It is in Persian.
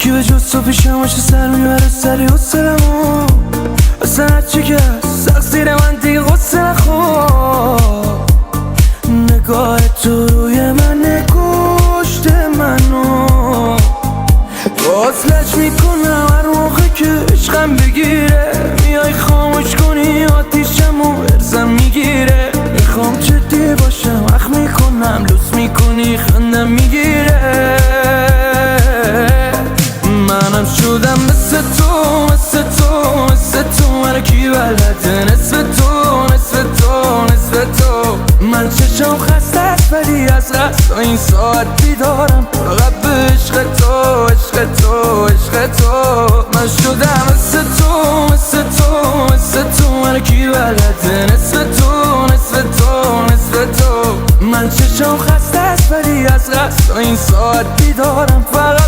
یکی به جز تو پیشم باشه سر میبره سری حسلمو اصلا هرچی که هست تقصیر من دیگه غصه نخور نگاه تو روی من کشت منو وصلش میکنم هر موقع که عشقم بگیره میای خاموش کنی آتیشمو ارزم میگیره میخوام جدی باشم اخ میکنم لوس میکنی خندم میگیره منم شدم مثل تو مثل تو مثل تو هر کی بلده نصف تو نصف تو نصف تو من چشم خسته است ولی از قصد این ساعت بیدارم فقط به عشق تو عشق تو عشق تو من شدم مثل تو مثل تو مثل تو هر کی بلده نصف تو نصف تو نصف تو من چشم خسته است ولی از قصد این ساعت بیدارم فقط